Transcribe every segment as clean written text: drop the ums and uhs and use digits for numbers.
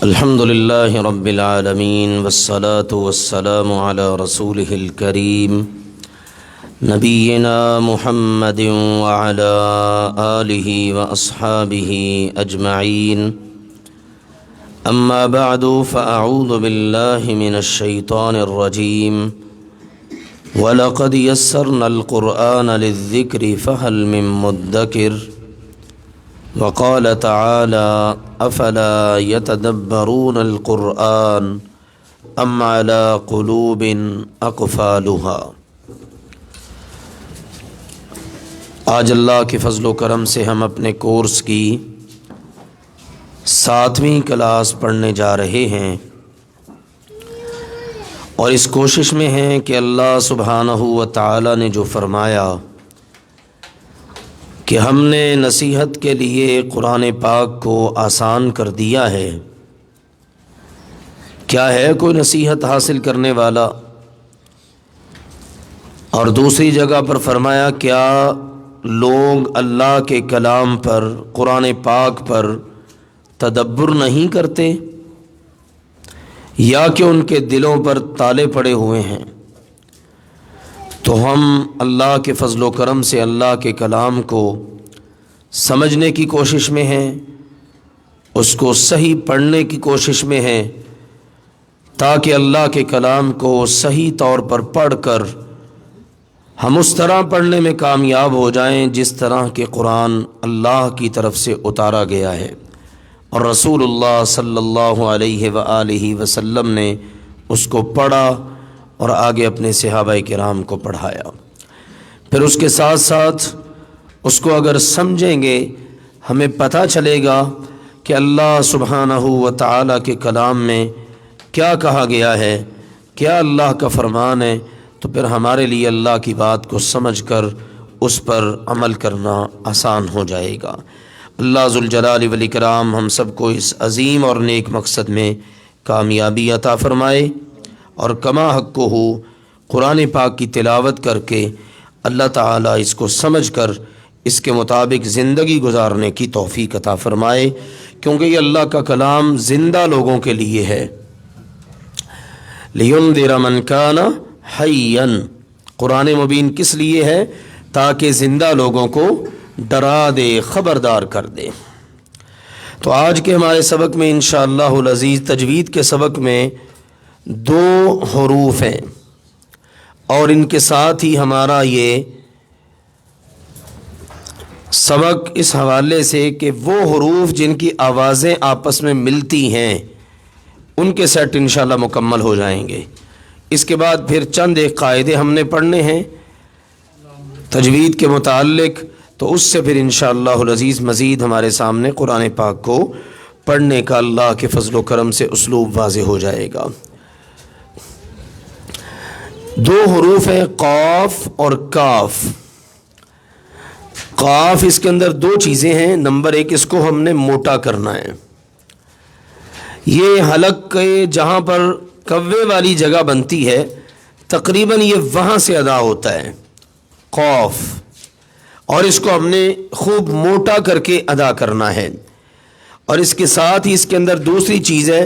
الحمد لله رب العالمين والصلاة والسلام على رسوله الكريم نبينا محمد وعلى آله وأصحابه أجمعين أما بعد فأعوذ بالله من الشيطان الرجيم وَلَقَدْ يَسَّرْنَا الْقُرْآنَ لِلذِّكْرِ فَهَلْ مِن مُّدَّكِرٍ وقال تعالى أفلا يتدبرون القرآن أم على قلوب أقفالها۔ آج اللہ کے فضل و کرم سے ہم اپنے کورس کی 7ویں کلاس پڑھنے جا رہے ہیں اور اس کوشش میں ہیں کہ اللہ سبحانہ و تعالی نے جو فرمایا کہ ہم نے نصیحت کے لیے قرآن پاک کو آسان کر دیا ہے۔ کیا ہے کوئی نصیحت حاصل کرنے والا؟ اور دوسری جگہ پر فرمایا کیا لوگ اللہ کے کلام پر، قرآن پاک پر تدبر نہیں کرتے یا کہ ان کے دلوں پر تالے پڑے ہوئے ہیں؟ تو ہم اللہ کے فضل و کرم سے اللہ کے کلام کو سمجھنے کی کوشش میں ہیں، اس کو صحیح پڑھنے کی کوشش میں ہیں تاکہ اللہ کے کلام کو صحیح طور پر پڑھ کر ہم اس طرح پڑھنے میں کامیاب ہو جائیں جس طرح کہ قرآن اللہ کی طرف سے اتارا گیا ہے اور رسول اللہ صلی اللہ علیہ وآلہ وسلم نے اس کو پڑھا اور آگے اپنے صحابہ کرام کو پڑھایا۔ پھر اس کے ساتھ ساتھ اس کو اگر سمجھیں گے ہمیں پتہ چلے گا کہ اللہ سبحانہ و تعالی کے کلام میں کیا کہا گیا ہے، کیا اللہ کا فرمان ہے، تو پھر ہمارے لیے اللہ کی بات کو سمجھ کر اس پر عمل کرنا آسان ہو جائے گا۔ اللہ ذوالجلال والاکرام ہم سب کو اس عظیم اور نیک مقصد میں کامیابی عطا فرمائے اور کما حق کو ہو قرآن پاک کی تلاوت کر کے اللہ تعالیٰ اس کو سمجھ کر اس کے مطابق زندگی گزارنے کی توفیق عطا فرمائے، کیونکہ یہ اللہ کا کلام زندہ لوگوں کے لیے ہے۔ لِيُنذِرَ مَنْ كَانَ حَيًّا، قرآن مبین کس لیے ہے؟ تاکہ زندہ لوگوں کو ڈرا دے، خبردار کر دے۔ تو آج کے ہمارے سبق میں انشاءاللہ العزیز تجوید کے سبق میں 2 حروف ہیں اور ان کے ساتھ ہی ہمارا یہ سبق اس حوالے سے کہ وہ حروف جن کی آوازیں آپس میں ملتی ہیں ان کے سیٹ انشاءاللہ مکمل ہو جائیں گے۔ اس کے بعد پھر چند ایک قاعدے ہم نے پڑھنے ہیں تجوید کے متعلق، تو اس سے پھر انشاءاللہ العزیز مزید ہمارے سامنے قرآن پاک کو پڑھنے کا اللہ کے فضل و کرم سے اسلوب واضح ہو جائے گا۔ 2 حروف ہیں قاف اور کاف۔ قاف اس کے اندر 2 چیزیں ہیں۔ نمبر 1 اس کو ہم نے موٹا کرنا ہے۔ یہ حلق کے جہاں پر کوے والی جگہ بنتی ہے تقریباً یہ وہاں سے ادا ہوتا ہے قاف، اور اس کو ہم نے خوب موٹا کر کے ادا کرنا ہے۔ اور اس کے ساتھ ہی اس کے اندر دوسری چیز ہے،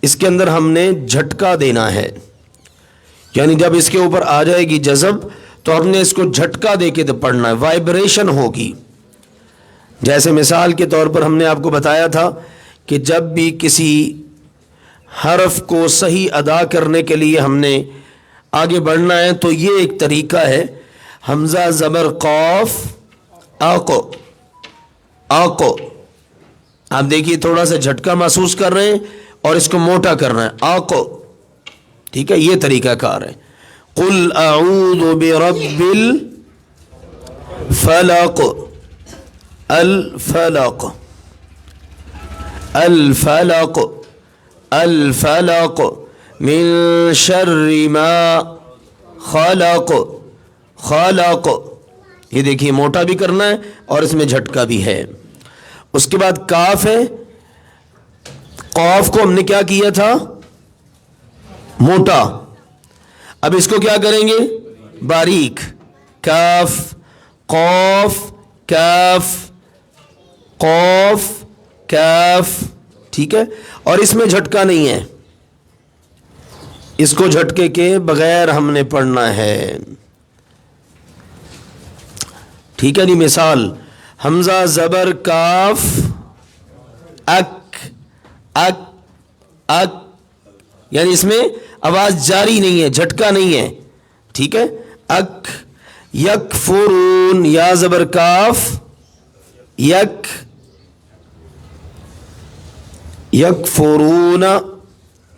اس کے اندر ہم نے جھٹکا دینا ہے، یعنی جب اس کے اوپر آ جائے گی جزم تو ہم نے اس کو جھٹکا دے کے پڑھنا ہے، وائبریشن ہوگی۔ جیسے مثال کے طور پر ہم نے آپ کو بتایا تھا کہ جب بھی کسی حرف کو صحیح ادا کرنے کے لیے ہم نے آگے بڑھنا ہے تو یہ ایک طریقہ ہے، حمزہ زبر قاف آقو، آقو، آپ دیکھیے تھوڑا سا جھٹکا محسوس کر رہے ہیں اور اس کو موٹا کرنا ہے، آقو، ٹھیک ہے، یہ طریقہ کار ہے۔ قل اعوذ برب الفلق، الفلق، الفلق، الفلق، من شر ما خلق، خلق، یہ دیکھیے موٹا بھی کرنا ہے اور اس میں جھٹکا بھی ہے۔ اس کے بعد کاف ہے، قاف کو ہم نے کیا کیا تھا؟ موٹا۔ اب اس کو کیا کریں گے؟ باریک، کاف، قاف، کاف، قاف، کاف، ٹھیک ہے, اور اس میں جھٹکا نہیں ہے, اس کو جھٹکے کے بغیر ہم نے پڑھنا ہے. ٹھیک ہے جی. مثال حمزہ زبر کاف اک اک اک, یعنی اس میں آواز جاری نہیں ہے, جھٹکا نہیں ہے. ٹھیک ہے. اک. یکفرون یا زبر کاف یک یکفرون.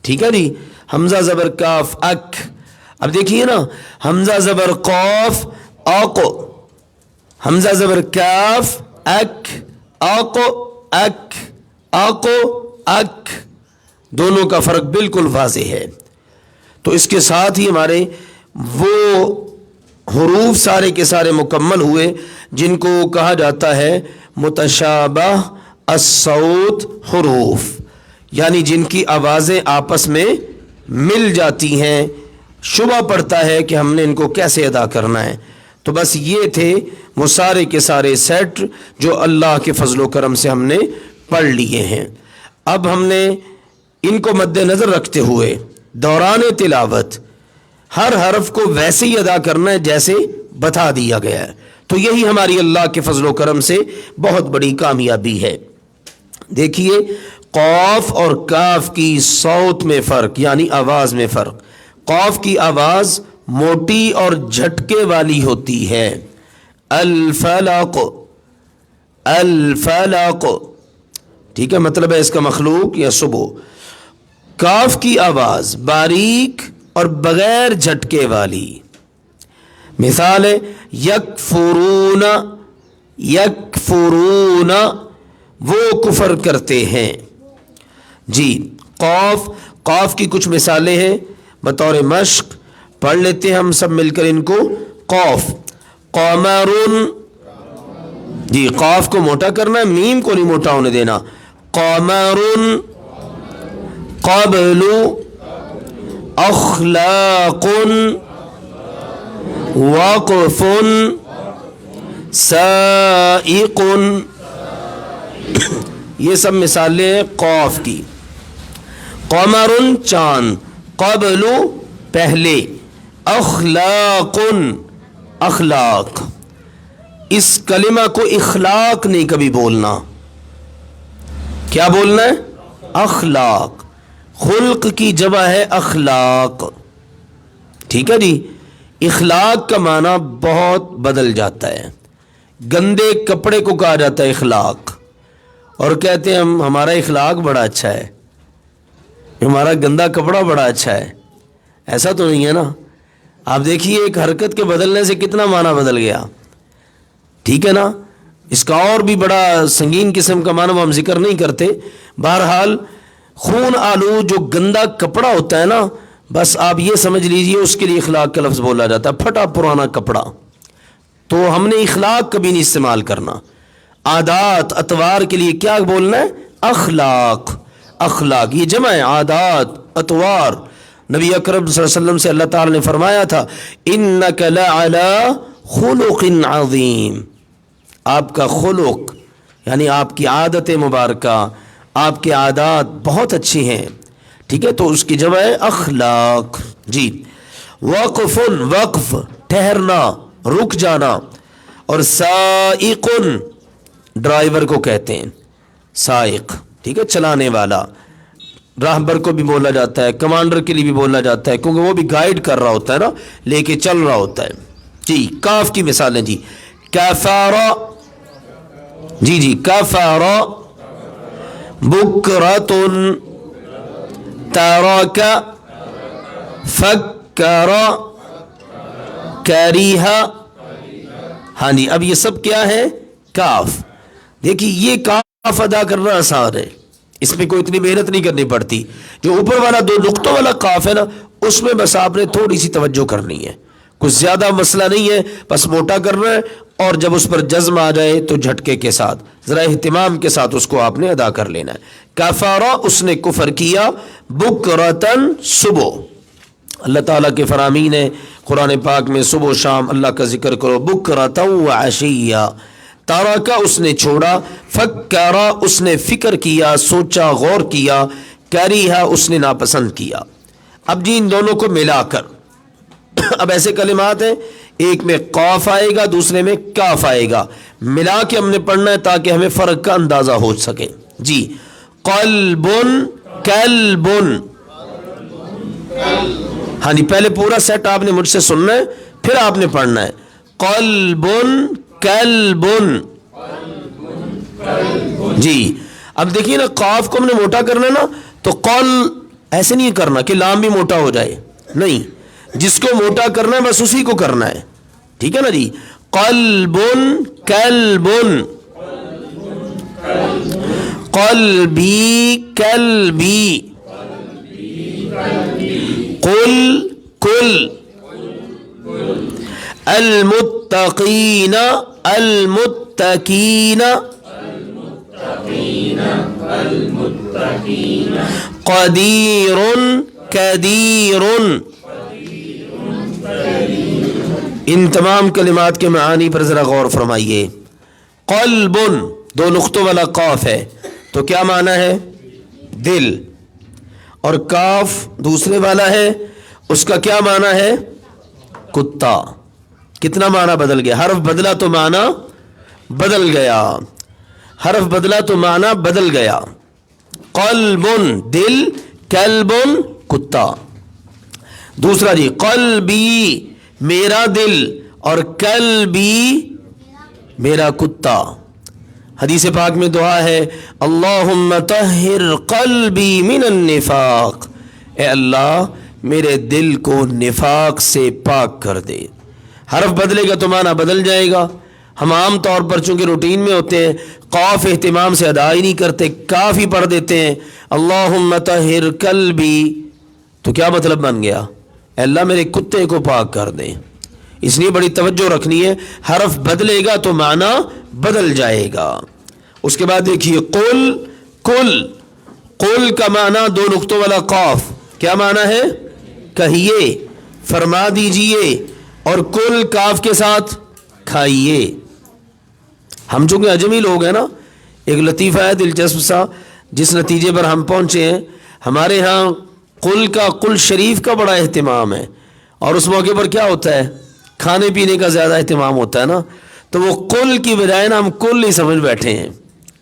ٹھیک ہے جی. حمزہ زبر کاف اک. اب دیکھیے نا, حمزہ زبر قاف اق, حمزہ زبر کاف اک اق اک اق اک, دونوں کا فرق بالکل واضح ہے. تو اس کے ساتھ ہی ہمارے وہ حروف سارے کے سارے مکمل ہوئے جن کو کہا جاتا ہے متشابہ الصوت حروف, یعنی جن کی آوازیں آپس میں مل جاتی ہیں, شبہ پڑتا ہے کہ ہم نے ان کو کیسے ادا کرنا ہے. تو بس یہ تھے وہ سارے کے سارے سیٹ جو اللہ کے فضل و کرم سے ہم نے پڑھ لیے ہیں. اب ہم نے ان کو مد نظر رکھتے ہوئے دوران تلاوت ہر حرف کو ویسے ہی ادا کرنا ہے جیسے بتا دیا گیا ہے. تو یہی ہماری اللہ کے فضل و کرم سے بہت بڑی کامیابی ہے. دیکھیے, قاف اور کاف کی صوت میں فرق, یعنی آواز میں فرق. قاف کی آواز موٹی اور جھٹکے والی ہوتی ہے. الفلق الفلق, ٹھیک ہے, مطلب ہے اس کا مخلوق یا صبح. کاف کی آواز باریک اور بغیر جھٹکے والی. مثال ہے یکفرون یکفرون, وہ کفر کرتے ہیں. جی. قاف, قاف کی کچھ مثالیں ہیں بطور مشق, پڑھ لیتے ہیں ہم سب مل کر ان کو. قاف قمرن, جی قاف کو موٹا کرنا ہے, میم کو نہیں موٹا ہونے دینا. قمرن. قبل اخلاق وقف سائق, یہ سب مثالیں ہیں قاف کی. قمرن چاند, قبل پہلے, اخلاق اخلاق. اس کلمہ کو اخلاق نہیں کبھی بولنا. کیا بولنا ہے؟ اخلاق. خلق کی جمع ہے اخلاق. ٹھیک ہے جی. اخلاق کا معنی بہت بدل جاتا ہے. گندے کپڑے کو کہا جاتا ہے اخلاق, اور کہتے ہیں ہم ہمارا اخلاق بڑا اچھا ہے, ہمارا گندا کپڑا بڑا اچھا ہے. ایسا تو نہیں ہے نا. آپ دیکھیے ایک حرکت کے بدلنے سے کتنا معنی بدل گیا. ٹھیک ہے نا. اس کا اور بھی بڑا سنگین قسم کا معنی وہ ہم ذکر نہیں کرتے. بہرحال خون آلو جو گندا کپڑا ہوتا ہے نا, بس آپ یہ سمجھ لیجئے اس کے لیے اخلاق کا لفظ بولا جاتا ہے, پھٹا پرانا کپڑا. تو ہم نے اخلاق کبھی نہیں استعمال کرنا. عادات اطوار کے لیے کیا بولنا ہے؟ اخلاق. اخلاق یہ جمع ہے, عادات اطوار. نبی اکرم صلی اللہ علیہ وسلم سے اللہ تعالی نے فرمایا تھا انک لعلی خلق عظیم, آپ کا خلق یعنی آپ کی عادت مبارکہ, آپ کے عادات بہت اچھی ہیں. ٹھیک ہے, تو اس کی جمع ہے اخلاق. جی. وقف, وقف ٹھہرنا, رک جانا. اور سائق, ڈرائیور کو کہتے ہیں سائق. ٹھیک ہے, چلانے والا. راہبر کو بھی بولا جاتا ہے, کمانڈر کے لیے بھی بولا جاتا ہے, کیونکہ وہ بھی گائیڈ کر رہا ہوتا ہے نا, لے کے چل رہا ہوتا ہے. جی. کاف کی مثالیں. جی. کفارا, جی جی کفارا. بکرتن, ترک, فکر, کریہ. ہاں جی. اب یہ سب کیا ہے؟ کاف. دیکھیے یہ کاف ادا کرنا آسان ہے, اس میں کوئی اتنی محنت نہیں کرنی پڑتی. جو اوپر والا دو نقطوں والا کاف ہے نا, اس میں بس آپ نے تھوڑی سی توجہ کرنی ہے. کچھ زیادہ مسئلہ نہیں ہے, بس موٹا کرنا ہے, اور جب اس پر جزم آ جائے تو جھٹکے کے ساتھ ذرا اہتمام کے ساتھ اس کو آپ نے ادا کر لینا ہے. کفارا, اس نے کفر کیا. بکرتن, صبح. اللہ تعالیٰ کے فرامین ہے قرآن پاک میں, صبح و شام اللہ کا ذکر کرو. بکرتن و عشیہ, تارکا اس نے چھوڑا، فکرا اس نے فکر کیا، سوچا، غور کیا، کریہا اس نے ناپسند کیا۔ اب جی ان دونوں کو ملا کر اب ایسے کلمات ہیں، ایک میں قاف آئے گا، دوسرے میں کاف آئے گا، ملا کے ہم نے پڑھنا ہے تاکہ ہمیں فرق کا اندازہ ہو سکے۔ جی قلب کلب، ہاں جی پہلے پورا سیٹ آپ نے مجھ سے سننا ہے، پھر آپ نے پڑھنا ہے قلب کلب۔ جی اب دیکھیے نا، قاف کو ہم نے موٹا کرنا ہے نا، تو قل ایسے نہیں کرنا کہ لام بھی موٹا ہو جائے، نہیں، جس کو موٹا کرنا ہے بس اسی کو کرنا ہے، ٹھیک ہے نا جی۔ قلب کلب، قلبی کلبی، قل کل، المتقین المتقین، قدیر کدیر۔ ان تمام کلمات کے معانی پر ذرا غور فرمائیے۔ قلب دو نقطوں والا قاف ہے تو کیا معنی ہے؟ دل، اور کاف دوسرے والا ہے، اس کا کیا معنی ہے؟ کتا۔ کتنا معنی بدل گیا؟ حرف بدلا تو معنی بدل گیا، حرف بدلا تو معنی بدل گیا۔ قلب دل، کلب کتا۔ دوسرا جی قلبی میرا دل، اور کلبی میرا کتا۔ حدیث پاک میں دعا ہے اللہم طہر قلبی من النفاق، اے اللہ میرے دل کو نفاق سے پاک کر دے۔ حرف بدلے گا تو معنی بدل جائے گا۔ ہم عام طور پر چونکہ روٹین میں ہوتے ہیں قاف اہتمام سے ادا ہی نہیں کرتے، کاف ہی پڑھ دیتے ہیں اللہم طہر قلبی، تو کیا مطلب بن گیا؟ اے اللہ میرے کتے کو پاک کر دیں۔ اس لیے بڑی توجہ رکھنی ہے، حرف بدلے گا تو معنی بدل جائے گا۔ اس کے بعد دیکھیے قل کل، قل کا معنی دو نقطوں والا قاف، کیا معنی ہے؟ کہیے، فرما دیجئے، اور کل کاف کے ساتھ کھائیے۔ ہم چونکہ اجمی لوگ ہیں نا، ایک لطیفہ ہے دلچسپ سا جس نتیجے پر ہم پہنچے ہیں، ہمارے ہاں قل کا، قل شریف کا بڑا اہتمام ہے، اور اس موقع پر کیا ہوتا ہے؟ کھانے پینے کا زیادہ اہتمام ہوتا ہے نا، تو وہ قل کی بجائے نا ہم کل ہی سمجھ بیٹھے ہیں،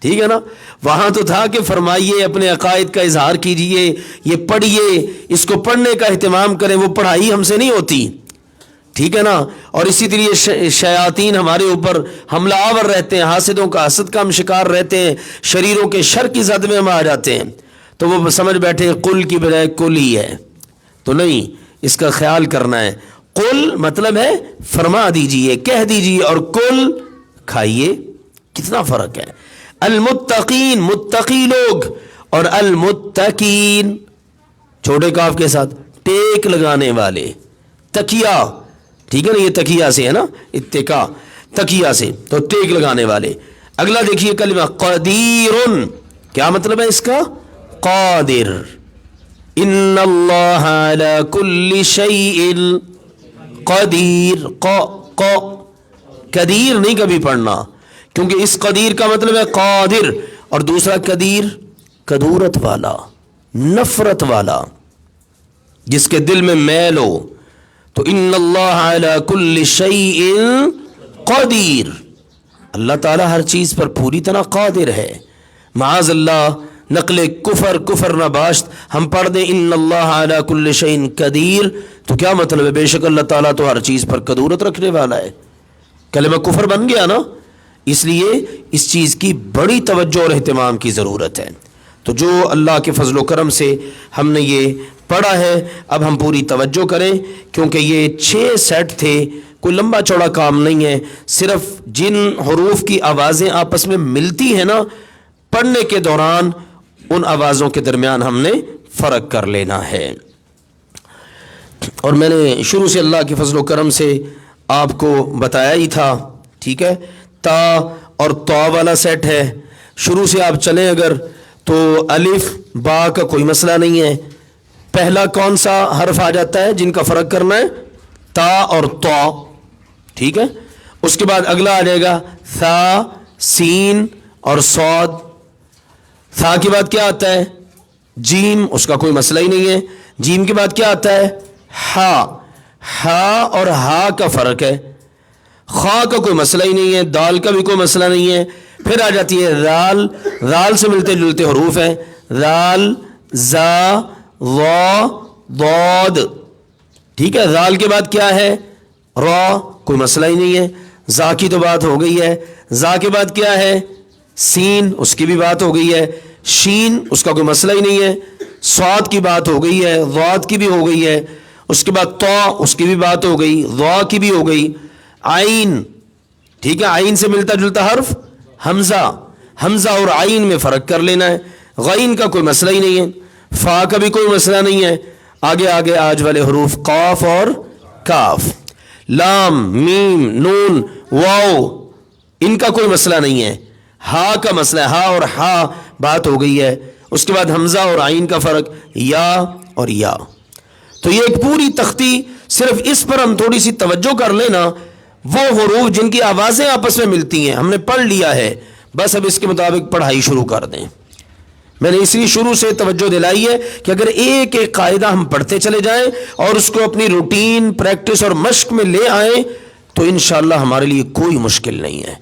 ٹھیک ہے نا۔ وہاں تو تھا کہ فرمائیے، اپنے عقائد کا اظہار کیجئے، یہ پڑھیے، اس کو پڑھنے کا اہتمام کریں، وہ پڑھائی ہم سے نہیں ہوتی، ٹھیک ہے نا۔ اور اسی طرح شیاطین ہمارے اوپر حملہ آور رہتے ہیں، حاسدوں کا حسد کا ہم شکار رہتے ہیں، شریروں کے شر کی زد میں ہم آ جاتے ہیں، تو وہ سمجھ بیٹھے ہیں قل کی بجائے کل ہی ہے، تو نہیں، اس کا خیال کرنا ہے۔ قل مطلب ہے فرما دیجئے، کہہ دیجئے، اور کل کھائیے، کتنا فرق ہے۔ المتقین متقی لوگ، اور المتقین چھوٹے کاف کے ساتھ ٹیک لگانے والے، تکیہ، ٹھیک ہے نا، یہ تکیہ سے ہے نا، اتکا، تکیہ سے، تو ٹیک لگانے والے۔ اگلا دیکھیے کلمہ قدیر، کیا مطلب ہے اس کا؟ قادر۔ ان اللہ علی کل شیء قدیر، قدیر نہیں کبھی پڑھنا، کیونکہ اس قدیر کا مطلب ہے قادر، اور دوسرا قدیر قدورت والا، نفرت والا، جس کے دل میں میل ہو، تو ان اللہ علی کل شیء قدیر، اللہ تعالیٰ ہر چیز پر پوری طرح قادر ہے۔ معاذ اللہ نقل کفر نہ باشت ہم پڑھ دیں ان اللہ علی کل شیء قدیر، تو کیا مطلب ہے؟ بے شک اللہ تعالیٰ تو ہر چیز پر قدورت رکھنے والا ہے، کلمہ کفر بن گیا نا۔ اس لیے اس چیز کی بڑی توجہ اور اہتمام کی ضرورت ہے۔ تو جو اللہ کے فضل و کرم سے ہم نے یہ پڑھا ہے، اب ہم پوری توجہ کریں، کیونکہ یہ 6 سیٹ تھے، کوئی لمبا چوڑا کام نہیں ہے، صرف جن حروف کی آوازیں آپس میں ملتی ہیں نا پڑھنے کے دوران، ان آوازوں کے درمیان ہم نے فرق کر لینا ہے۔ اور میں نے شروع سے اللہ کے فضل و کرم سے آپ کو بتایا ہی تھا، ٹھیک ہے، تا اور طا والا سیٹ ہے، شروع سے آپ چلیں اگر تو الف با کا کوئی مسئلہ نہیں ہے۔ پہلا کون سا حرف آ جاتا ہے جن کا فرق کرنا ہے؟ تا اور طا، ٹھیک ہے، اس کے بعد اگلا آ جائے گا ثا، سین اور صاد. ثا کے بعد کیا آتا ہے؟ جیم، اس کا کوئی مسئلہ ہی نہیں ہے. جیم کے بعد کیا آتا ہے؟ ہا. ہا اور ہا کا فرق ہے. خا کا کوئی مسئلہ ہی نہیں ہے، دال کا بھی کوئی مسئلہ نہیں ہے. پھر آ جاتی ہے دال. دال سے ملتے جلتے حروف ہیں، دال، زا، وا، ضاد. ٹھیک ہے. دال کے بعد کیا ہے؟ را، کوئی مسئلہ ہی نہیں ہے. زا کی تو بات ہو گئی ہے. زا کے بعد کیا ہے؟ سین، اس کی بھی بات ہو گئی ہے. شین، اس کا کوئی مسئلہ ہی نہیں ہے. صاد کی بات ہو گئی ہے، ضاد کی بھی ہو گئی ہے. اس کے بعد طا، اس کی بھی بات ہو گئی، ضا کی بھی ہو گئی. عین، ٹھیک ہے. عین سے ملتا جلتا حرف حمزہ. حمزہ اور عین میں فرق کر لینا ہے. غین کا کوئی مسئلہ ہی نہیں ہے. فا کا بھی کوئی مسئلہ نہیں ہے. آگے آج والے حروف قاف اور کاف، لام، میم، نون، واو، ان کا کوئی مسئلہ نہیں ہے. ہا کا مسئلہ ہے، ہا اور ہا بات ہو گئی ہے. اس کے بعد حمزہ اور عین کا فرق، یا اور یا. تو یہ ایک پوری تختی، صرف اس پر ہم تھوڑی سی توجہ کر لینا. وہ حروف جن کی آوازیں آپس میں ملتی ہیں ہم نے پڑھ لیا ہے، بس اب اس کے مطابق پڑھائی شروع کر دیں. میں نے اس لیے شروع سے توجہ دلائی ہے کہ اگر ایک ایک قاعدہ ہم پڑھتے چلے جائیں اور اس کو اپنی روٹین، پریکٹس اور مشق میں لے آئیں تو انشاءاللہ ہمارے لیے کوئی مشکل نہیں ہے.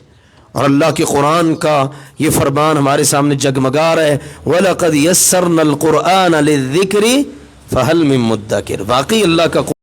اور اللہ کے قرآن کا یہ فرمان ہمارے سامنے جگمگا رہا ہے، وَلَقَدْ يَسَّرْنَا الْقُرْآنَ لِلذِّكْرِ فَهَلْ مِن مُدَّكِرٍ. واقعی اللہ کا